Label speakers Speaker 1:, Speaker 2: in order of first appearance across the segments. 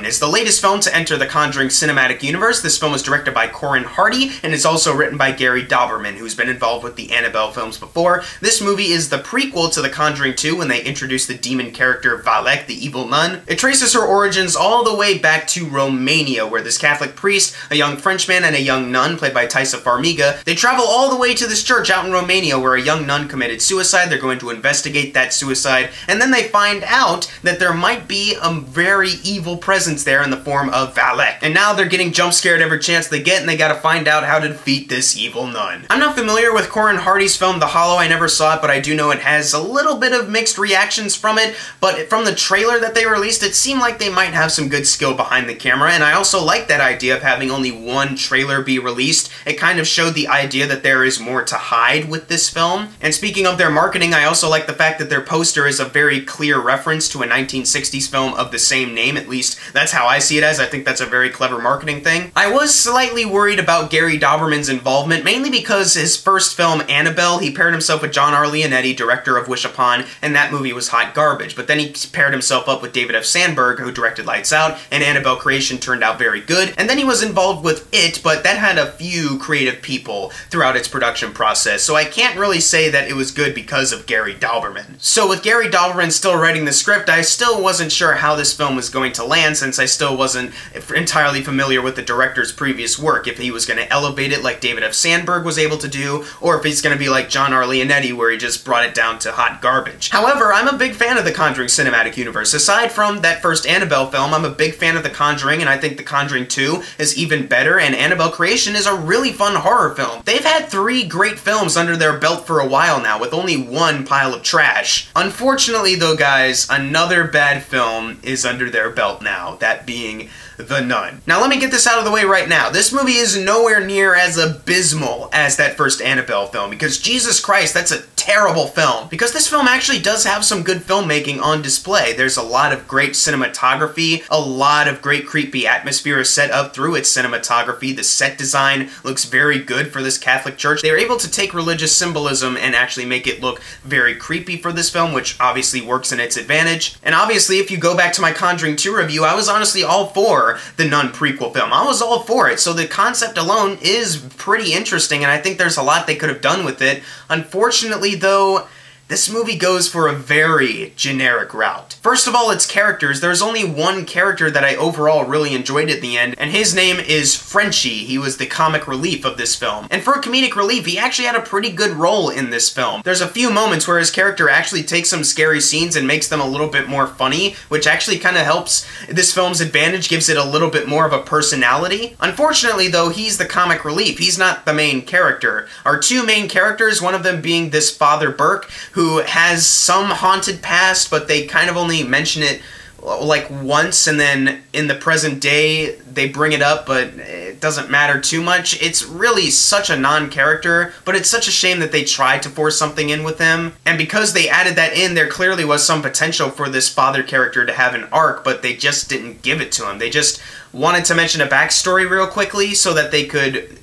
Speaker 1: is the latest film to enter the Conjuring Cinematic Universe. This film was directed by Corin Hardy and is also written by Gary Dauberman, who's been involved with the Annabelle films before. This movie is the prequel to The Conjuring 2 when they introduced the demon character Valak, the evil nun. It traces her origins all the way back to Romania, where this Catholic priest, a young Frenchman, and a young nun, played by Taissa Farmiga, they travel all the way to this church out in Romania where a young nun committed suicide. They're going to investigate that suicide, and then they find out that there might be a very evil presence there in the form of Valak. And now they're getting jump scared every chance they get, and they gotta find out how to defeat this evil nun. I'm not familiar with Corin Hardy's film The Hollow. I never saw it, but I do know it has a little bit of mixed reactions from it, but from the trailer that they released, it seemed like they might have some good skill behind the camera, and I also like that idea of having only one trailer be released. It kind of showed the idea that there is more to hide with this film. And speaking of their marketing, I also like the fact that their poster is a very clear reference to a 1960s film of the same name. At least that's how I see it as. I think that's a very clever marketing thing. I was slightly worried about Gary Dauberman's involvement, mainly because his first film, Annabelle, he paired himself with John R. Leonetti, director of Wish Upon, and that movie was hot garbage. But then he paired himself up with David F. Sandberg, who directed Lights Out, and Annabelle Creation turned out very good. And then he was involved with It, but that had a few creative people throughout its production process, so I can't really say that it was good because of Gary Dauberman. So with Gary Dauberman still writing the script, I still wasn't sure how this film was going to land, since I still wasn't entirely familiar with the director's previous work, if he was going to elevate it like David F. Sandberg was able to do, or if he's going to be like John R. Leonetti, where he just brought it down to hot garbage. However, I'm a big fan of the Conjuring Cinematic Universe. Aside from that first Annabelle film, I'm a big fan of The Conjuring, and I think The Conjuring 2 is even better, and Annabelle Creation is a really fun horror film. They've had 3 great films under their belt for a while now, with only one pile of trash. Unfortunately though, guys, another bad film is under their belt now, that being The Nun. Now let me get this out of the way right now. This movie is nowhere near as abysmal as that first Annabelle film, because Jesus Christ, that's a terrible film. Because this film actually does have some good filmmaking on display. There's a lot of great cinematography, a lot of great creepy atmosphere is set up through its cinematography. The set design looks very good for this Catholic church. They were able to take religious symbolism and actually make it look very creepy for this film, which obviously works in its advantage. And obviously, if you go back to my Conjuring 2 review, I was honestly all for the Nun prequel film. I was all for it, so the concept alone is pretty interesting, and I think there's a lot they could have done with it. Unfortunately, though, this movie goes for a very generic route. First of all, its characters. There's only one character that I overall really enjoyed at the end, and his name is Frenchie. He was the comic relief of this film. And for a comedic relief, he actually had a pretty good role in this film. There's a few moments where his character actually takes some scary scenes and makes them a little bit more funny, which actually kind of helps this film's advantage, gives it a little bit more of a personality. Unfortunately, though, he's the comic relief. He's not the main character. Our 2 main characters, one of them being this Father Burke, who has some haunted past, but they kind of only mention it like once, and then in the present day they bring it up, but it doesn't matter too much. It's really such a non-character, but it's such a shame that they tried to force something in with him. And because they added that in, there clearly was some potential for this father character to have an arc, but they just didn't give it to him. They just wanted to mention a backstory real quickly so that they could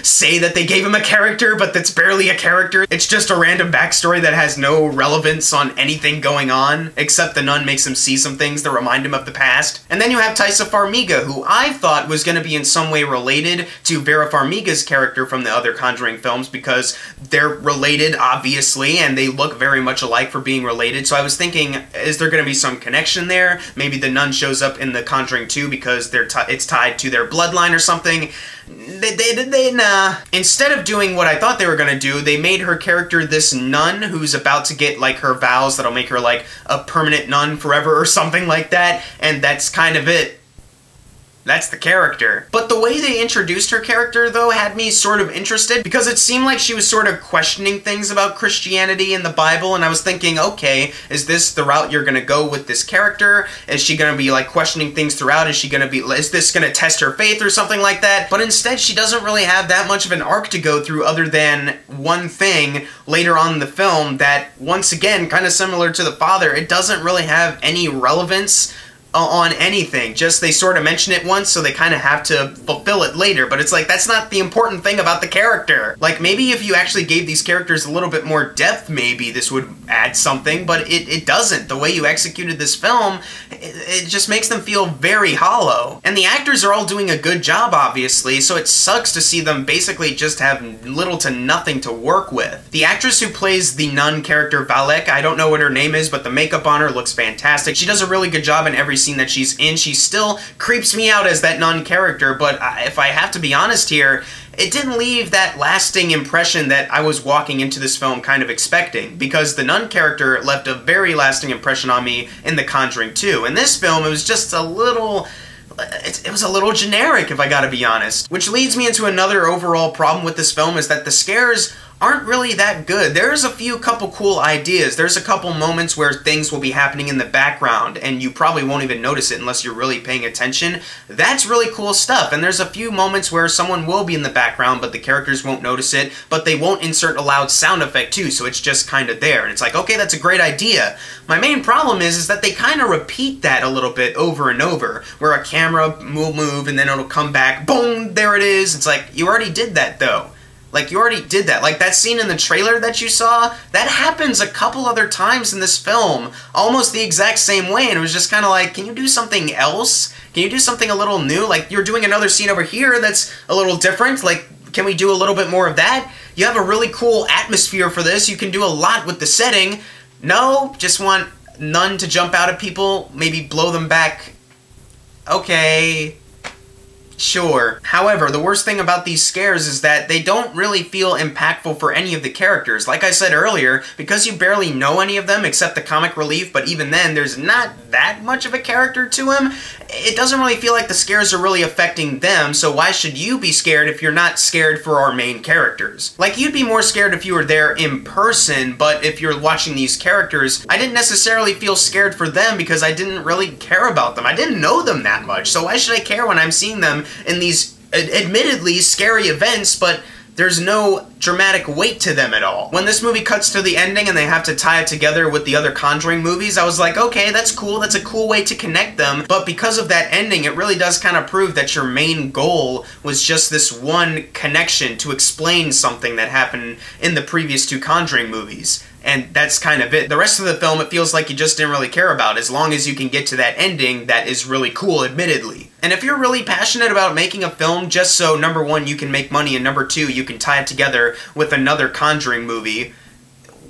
Speaker 1: say that they gave him a character, but that's barely a character. It's just a random backstory that has no relevance on anything going on, except the nun makes him see some things that remind him of the past. And then you have Taissa Farmiga, who I thought was going to be in some way related to Vera Farmiga's character from the other Conjuring films, because they're related, obviously, and they look very much alike for being related. So I was thinking, is there going to be some connection there? Maybe the nun shows up in the Conjuring 2 because it's tied to their bloodline or something. Nah. Instead of doing what I thought they were gonna do, they made her character this nun who's about to get like her vows that'll make her like a permanent nun forever or something like that, and that's kind of it. That's the character. But the way they introduced her character, though, had me sort of interested, because it seemed like she was sort of questioning things about Christianity and the Bible, and I was thinking, okay, is this the route you're gonna go with this character? Is she gonna be, like, questioning things throughout? Is this gonna test her faith or something like that? But instead, she doesn't really have that much of an arc to go through other than one thing later on in the film that, once again, kind of similar to The Father, it doesn't really have any relevance on anything. Just they sort of mention it once, so they kind of have to fulfill it later. But it's like, that's not the important thing about the character. Like, maybe if you actually gave these characters a little bit more depth, maybe this would add something, but it doesn't. The way you executed this film, it just makes them feel very hollow. And the actors are all doing a good job, obviously, so it sucks to see them basically just have little to nothing to work with. The actress who plays the nun character, Valek, I don't know what her name is, but the makeup on her looks fantastic. She does a really good job in every scene that she's in. She still creeps me out as that nun character, but if I have to be honest here, it didn't leave that lasting impression that I was walking into this film kind of expecting, because the nun character left a very lasting impression on me in The Conjuring 2. In this film, it was just a little... It was a little generic, if I gotta be honest. Which leads me into another overall problem with this film, is that the scares aren't really that good. There's a couple cool ideas. There's a couple moments where things will be happening in the background and you probably won't even notice it unless you're really paying attention. That's really cool stuff. And there's a few moments where someone will be in the background but the characters won't notice it, but they won't insert a loud sound effect too, so it's just kind of there. And it's like, okay, that's a great idea. My main problem is that they kind of repeat that a little bit over and over, where a camera will move and then it'll come back, boom, there it is. It's like, you already did that though. Like, you already did that. Like, that scene in the trailer that you saw, that happens a couple other times in this film, almost the exact same way, and it was just kind of like, can you do something else? Can you do something a little new? Like, you're doing another scene over here that's a little different, like, can we do a little bit more of that? You have a really cool atmosphere for this, you can do a lot with the setting. No, just want none to jump out at people, maybe blow them back. Okay. Sure. However, the worst thing about these scares is that they don't really feel impactful for any of the characters. Like I said earlier, because you barely know any of them except the comic relief, but even then, there's not that much of a character to him, it doesn't really feel like the scares are really affecting them, so why should you be scared if you're not scared for our main characters? Like, you'd be more scared if you were there in person, but if you're watching these characters, I didn't necessarily feel scared for them because I didn't really care about them. I didn't know them that much, so why should I care when I'm seeing them in these admittedly scary events, but there's no dramatic weight to them at all. When this movie cuts to the ending and they have to tie it together with the other Conjuring movies, I was like, okay, that's cool, that's a cool way to connect them, but because of that ending, it really does kind of prove that your main goal was just this one connection to explain something that happened in the previous two Conjuring movies. And that's kind of it. The rest of the film, it feels like you just didn't really care about, as long as you can get to that ending that is really cool, admittedly. And if you're really passionate about making a film just so, number one, you can make money, and number two, you can tie it together with another Conjuring movie,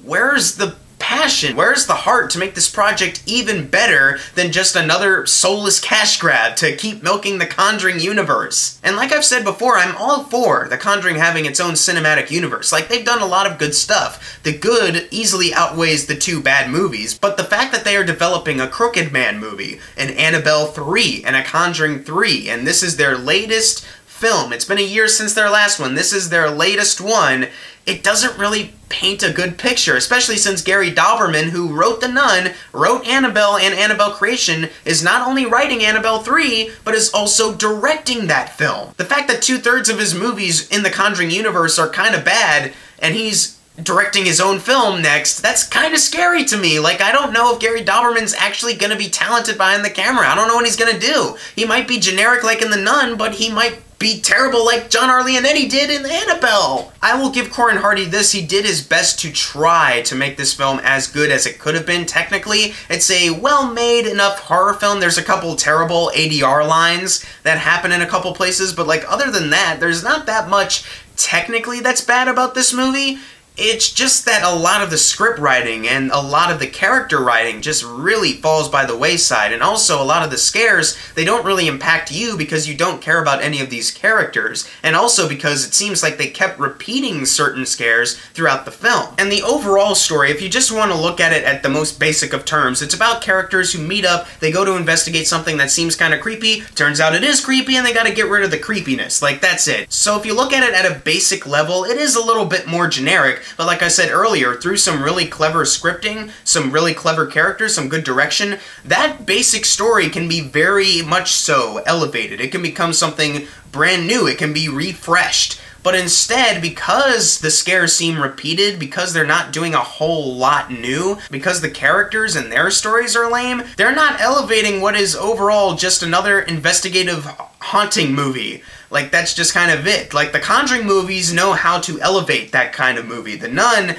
Speaker 1: where's the passion? Where's the heart to make this project even better than just another soulless cash grab to keep milking the Conjuring universe? And like I've said before, I'm all for the Conjuring having its own cinematic universe. Like, they've done a lot of good stuff. The good easily outweighs the two bad movies, but the fact that they are developing a Crooked Man movie, an Annabelle 3, and a Conjuring 3, and this is their latest film. It's been a year since their last one. This is their latest one. It doesn't really paint a good picture, especially since Gary Dauberman, who wrote The Nun, wrote Annabelle and Annabelle Creation, is not only writing Annabelle 3, but is also directing that film. The fact that 2/3 of his movies in the Conjuring universe are kind of bad, and he's directing his own film next, that's kind of scary to me. Like, I don't know if Gary Dauberman's actually gonna be talented behind the camera. I don't know what he's gonna do. He might be generic like in The Nun, but he might be terrible like John R. Leonetti did in Annabelle. I will give Corin Hardy this, he did his best to try to make this film as good as it could have been. Technically, it's a well-made enough horror film. There's a couple terrible ADR lines that happen in a couple places, but like, other than that, there's not that much technically that's bad about this movie. It's just that a lot of the script writing and a lot of the character writing just really falls by the wayside, and also a lot of the scares, they don't really impact you because you don't care about any of these characters, and also because it seems like they kept repeating certain scares throughout the film. And the overall story, if you just want to look at it at the most basic of terms, it's about characters who meet up, they go to investigate something that seems kind of creepy, turns out it is creepy, and they gotta get rid of the creepiness. Like, that's it. So if you look at it at a basic level, it is a little bit more generic, but like I said earlier, through some really clever scripting, some really clever characters, some good direction, that basic story can be very much so elevated. It can become something brand new. It can be refreshed. but instead, because the scares seem repeated, because they're not doing a whole lot new, because the characters and their stories are lame, they're not elevating what is overall just another investigative haunting movie. Like, that's just kind of it. Like, the Conjuring movies know how to elevate that kind of movie. The Nun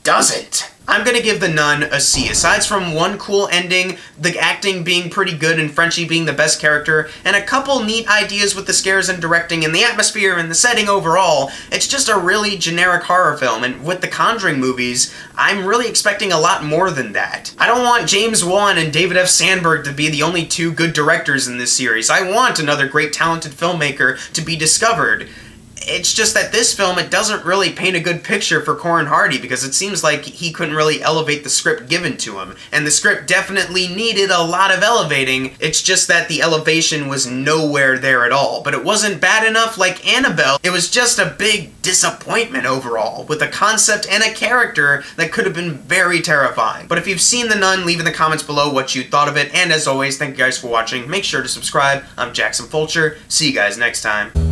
Speaker 1: doesn't. I'm gonna give The Nun a C. Aside from one cool ending, the acting being pretty good and Frenchie being the best character, and a couple neat ideas with the scares and directing and the atmosphere and the setting overall, it's just a really generic horror film, and with the Conjuring movies, I'm really expecting a lot more than that. I don't want James Wan and David F. Sandberg to be the only two good directors in this series. I want another great talented filmmaker to be discovered. It's just that this film, it doesn't really paint a good picture for Corin Hardy, because it seems like he couldn't really elevate the script given to him. And the script definitely needed a lot of elevating, it's just that the elevation was nowhere there at all. But it wasn't bad enough like Annabelle, it was just a big disappointment overall, with a concept and a character that could have been very terrifying. But if you've seen The Nun, leave in the comments below what you thought of it, and as always, thank you guys for watching. Make sure to subscribe. I'm Jackson Fulcher. See you guys next time.